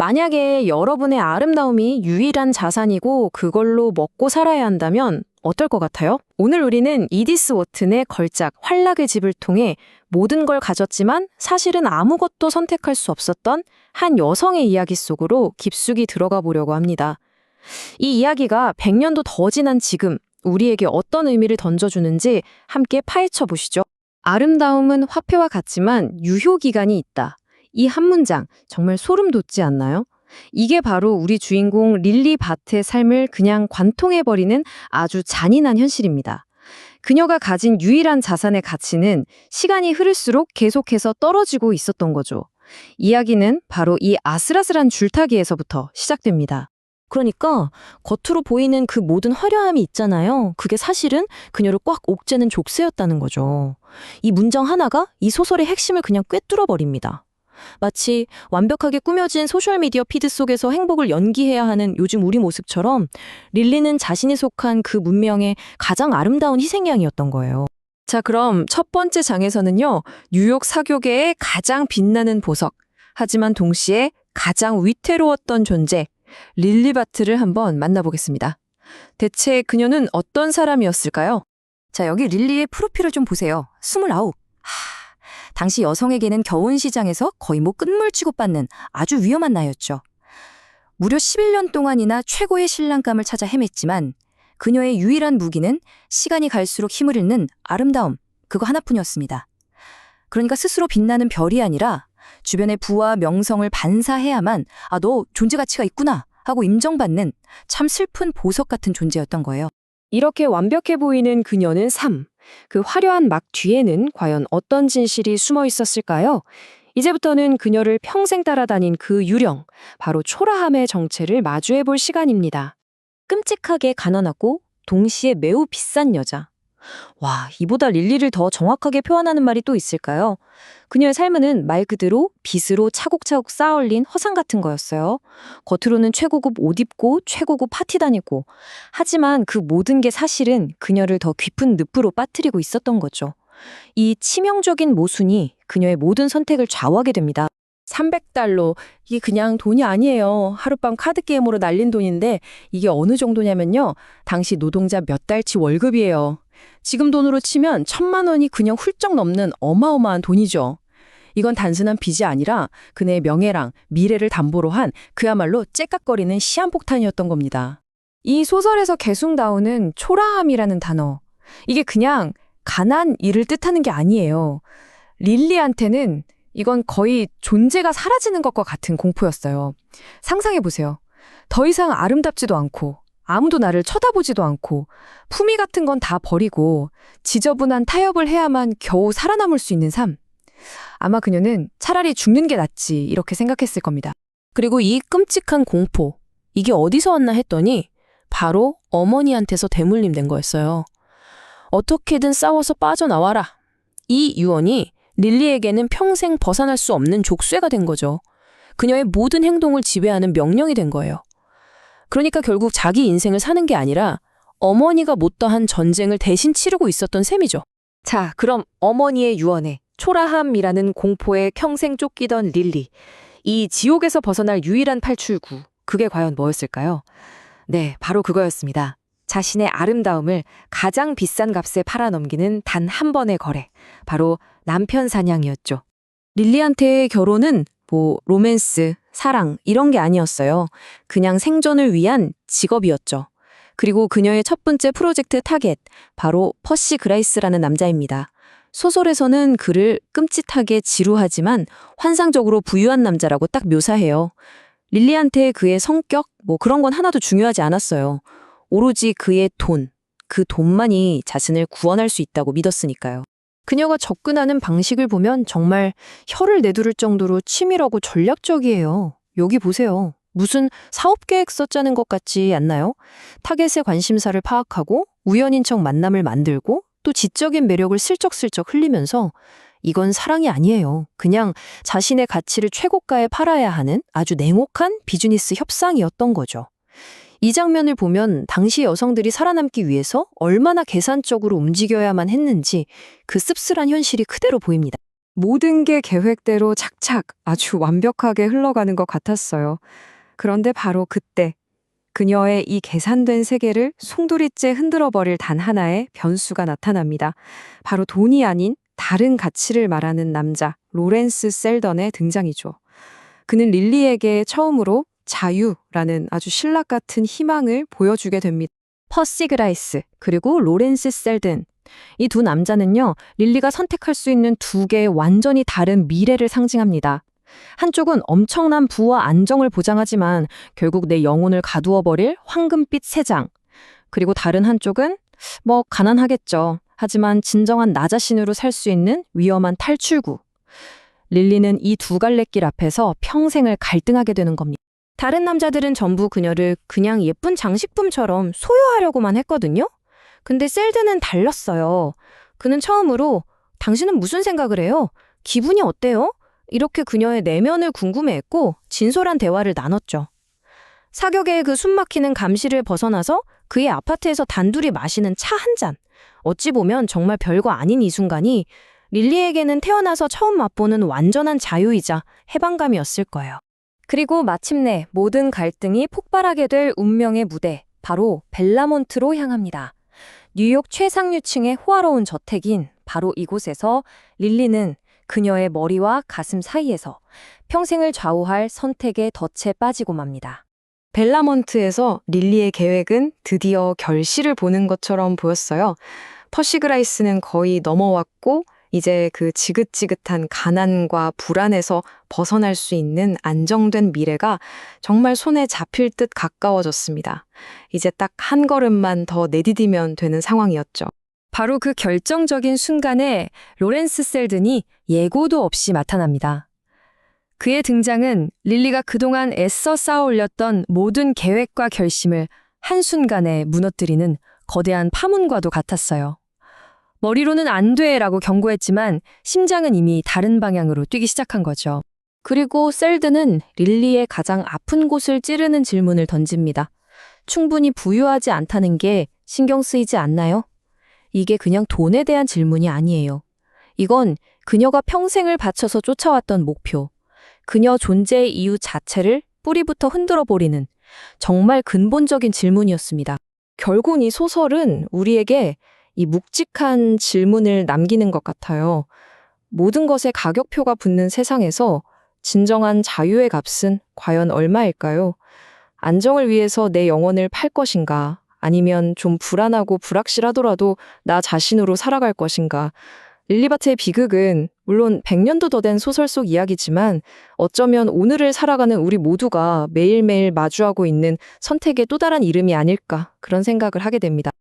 만약에 여러분의 아름다움이 유일한 자산이고 그걸로 먹고 살아야 한다면 어떨 것 같아요? 오늘 우리는 이디스 워튼의 걸작 활락의 집을 통해 모든 걸 가졌지만 사실은 아무것도 선택할 수 없었던 한 여성의 이야기 속으로 깊숙이 들어가 보려고 합니다. 이 이야기가 100년도 더 지난 지금 우리에게 어떤 의미를 던져주는지 함께 파헤쳐 보시죠. 아름다움은 화폐와 같지만 유효기간이 있다. 이 한 문장 정말 소름 돋지 않나요? 이게 바로 우리 주인공 릴리 바트의 삶을 그냥 관통해버리는 아주 잔인한 현실입니다. 그녀가 가진 유일한 자산의 가치는 시간이 흐를수록 계속해서 떨어지고 있었던 거죠. 이야기는 바로 이 아슬아슬한 줄타기에서부터 시작됩니다. 그러니까 겉으로 보이는 그 모든 화려함이 있잖아요. 그게 사실은 그녀를 꽉 옥죄는 족쇄였다는 거죠. 이 문장 하나가 이 소설의 핵심을 그냥 꿰뚫어 버립니다. 마치 완벽하게 꾸며진 소셜미디어 피드 속에서 행복을 연기해야 하는 요즘 우리 모습처럼 릴리는 자신이 속한 그 문명의 가장 아름다운 희생양이었던 거예요. 자, 그럼 첫 번째 장에서는요. 뉴욕 사교계의 가장 빛나는 보석, 하지만 동시에 가장 위태로웠던 존재, 릴리 바트를 한번 만나보겠습니다. 대체 그녀는 어떤 사람이었을까요? 자, 여기 릴리의 프로필을 좀 보세요. 29. 당시 여성에게는 겨운 시장에서 거의 끝물 취급받는 아주 위험한 나이였죠. 무려 11년 동안이나 최고의 신랑감을 찾아 헤맸지만 그녀의 유일한 무기는 시간이 갈수록 힘을 잃는 아름다움, 그거 하나뿐이었습니다. 그러니까 스스로 빛나는 별이 아니라 주변의 부와 명성을 반사해야만 너 존재 가치가 있구나 하고 인정받는 참 슬픈 보석 같은 존재였던 거예요. 이렇게 완벽해 보이는 그녀는 그 화려한 막 뒤에는 과연 어떤 진실이 숨어 있었을까요? 이제부터는 그녀를 평생 따라다닌 그 유령, 바로 초라함의 정체를 마주해 볼 시간입니다. 끔찍하게 가난하고 동시에 매우 비싼 여자. 와, 이보다 릴리를 더 정확하게 표현하는 말이 또 있을까요? 그녀의 삶은 말 그대로 빚으로 차곡차곡 쌓아올린 허상 같은 거였어요. 겉으로는 최고급 옷 입고 최고급 파티 다니고, 하지만 그 모든 게 사실은 그녀를 더 깊은 늪으로 빠뜨리고 있었던 거죠. 이 치명적인 모순이 그녀의 모든 선택을 좌우하게 됩니다. 300달러, 이게 그냥 돈이 아니에요. 하룻밤 카드게임으로 날린 돈인데 이게 어느 정도냐면요. 당시 노동자 몇 달치 월급이에요. 지금 돈으로 치면 1,000만 원이 그냥 훌쩍 넘는 어마어마한 돈이죠. 이건 단순한 빚이 아니라 그녀의 명예랑 미래를 담보로 한 그야말로 째깍거리는 시한폭탄이었던 겁니다. 이 소설에서 계속 나오는 초라함이라는 단어, 이게 그냥 가난, 이를 뜻하는 게 아니에요. 릴리한테는 이건 거의 존재가 사라지는 것과 같은 공포였어요. 상상해보세요. 더 이상 아름답지도 않고 아무도 나를 쳐다보지도 않고 품위 같은 건 다 버리고 지저분한 타협을 해야만 겨우 살아남을 수 있는 삶. 아마 그녀는 차라리 죽는 게 낫지 이렇게 생각했을 겁니다. 그리고 이 끔찍한 공포, 이게 어디서 왔나 했더니 바로 어머니한테서 대물림된 거였어요. 어떻게든 싸워서 빠져나와라. 이 유언이 릴리에게는 평생 벗어날 수 없는 족쇄가 된 거죠. 그녀의 모든 행동을 지배하는 명령이 된 거예요. 그러니까 결국 자기 인생을 사는 게 아니라 어머니가 못다한 전쟁을 대신 치르고 있었던 셈이죠. 자, 그럼 어머니의 유언에 초라함이라는 공포에 평생 쫓기던 릴리. 이 지옥에서 벗어날 유일한 탈출구, 그게 과연 뭐였을까요? 네, 바로 그거였습니다. 자신의 아름다움을 가장 비싼 값에 팔아넘기는 단 한 번의 거래. 바로 남편 사냥이었죠. 릴리한테의 결혼은 로맨스, 사랑 이런 게 아니었어요. 그냥 생존을 위한 직업이었죠. 그리고 그녀의 첫 번째 프로젝트 타겟, 바로 퍼시 그라이스라는 남자입니다. 소설에서는 그를 끔찍하게 지루하지만 환상적으로 부유한 남자라고 딱 묘사해요. 릴리한테 그의 성격, 그런 건 하나도 중요하지 않았어요. 오로지 그의 돈, 그 돈만이 자신을 구원할 수 있다고 믿었으니까요. 그녀가 접근하는 방식을 보면 정말 혀를 내두를 정도로 치밀하고 전략적이에요. 여기 보세요. 무슨 사업계획 썼자는 것 같지 않나요? 타겟의 관심사를 파악하고 우연인 척 만남을 만들고 또 지적인 매력을 슬쩍슬쩍 흘리면서 이건 사랑이 아니에요. 그냥 자신의 가치를 최고가에 팔아야 하는 아주 냉혹한 비즈니스 협상이었던 거죠. 이 장면을 보면 당시 여성들이 살아남기 위해서 얼마나 계산적으로 움직여야만 했는지 그 씁쓸한 현실이 그대로 보입니다. 모든 게 계획대로 착착 아주 완벽하게 흘러가는 것 같았어요. 그런데 바로 그때 그녀의 이 계산된 세계를 송두리째 흔들어 버릴 단 하나의 변수가 나타납니다. 바로 돈이 아닌 다른 가치를 말하는 남자, 로렌스 셀던의 등장이죠. 그는 릴리에게 처음으로 자유라는 아주 신락 같은 희망을 보여주게 됩니다. 퍼시 그라이스, 그리고 로렌스 셀든. 이 두 남자는요, 릴리가 선택할 수 있는 두 개의 완전히 다른 미래를 상징합니다. 한쪽은 엄청난 부와 안정을 보장하지만 결국 내 영혼을 가두어버릴 황금빛 새장. 그리고 다른 한쪽은 가난하겠죠. 하지만 진정한 나 자신으로 살 수 있는 위험한 탈출구. 릴리는 이 두 갈래 길 앞에서 평생을 갈등하게 되는 겁니다. 다른 남자들은 전부 그녀를 그냥 예쁜 장식품처럼 소유하려고만 했거든요. 근데 셀드는 달랐어요. 그는 처음으로 당신은 무슨 생각을 해요? 기분이 어때요? 이렇게 그녀의 내면을 궁금해했고 진솔한 대화를 나눴죠. 사격의 그 숨막히는 감시를 벗어나서 그의 아파트에서 단둘이 마시는 차 한 잔. 어찌 보면 정말 별거 아닌 이 순간이 릴리에게는 태어나서 처음 맛보는 완전한 자유이자 해방감이었을 거예요. 그리고 마침내 모든 갈등이 폭발하게 될 운명의 무대, 바로 벨라몬트로 향합니다. 뉴욕 최상류층의 호화로운 저택인 바로 이곳에서 릴리는 그녀의 머리와 가슴 사이에서 평생을 좌우할 선택의 덫에 빠지고 맙니다. 벨라몬트에서 릴리의 계획은 드디어 결실을 보는 것처럼 보였어요. 퍼시 그라이스는 거의 넘어왔고 이제 그 지긋지긋한 가난과 불안에서 벗어날 수 있는 안정된 미래가 정말 손에 잡힐 듯 가까워졌습니다. 이제 딱 한 걸음만 더 내디디면 되는 상황이었죠. 바로 그 결정적인 순간에 로렌스 셀든이 예고도 없이 나타납니다. 그의 등장은 릴리가 그동안 애써 쌓아올렸던 모든 계획과 결심을 한순간에 무너뜨리는 거대한 파문과도 같았어요. 머리로는 안 돼라고 경고했지만 심장은 이미 다른 방향으로 뛰기 시작한 거죠. 그리고 셀드는 릴리의 가장 아픈 곳을 찌르는 질문을 던집니다. 충분히 부유하지 않다는 게 신경 쓰이지 않나요? 이게 그냥 돈에 대한 질문이 아니에요. 이건 그녀가 평생을 바쳐서 쫓아왔던 목표, 그녀 존재의 이유 자체를 뿌리부터 흔들어 버리는 정말 근본적인 질문이었습니다. 결국 이 소설은 우리에게 이 묵직한 질문을 남기는 것 같아요. 모든 것에 가격표가 붙는 세상에서 진정한 자유의 값은 과연 얼마일까요? 안정을 위해서 내 영혼을 팔 것인가? 아니면 좀 불안하고 불확실하더라도 나 자신으로 살아갈 것인가? 릴리바트의 비극은 물론 100년도 더 된 소설 속 이야기지만 어쩌면 오늘을 살아가는 우리 모두가 매일매일 마주하고 있는 선택의 또 다른 이름이 아닐까 그런 생각을 하게 됩니다.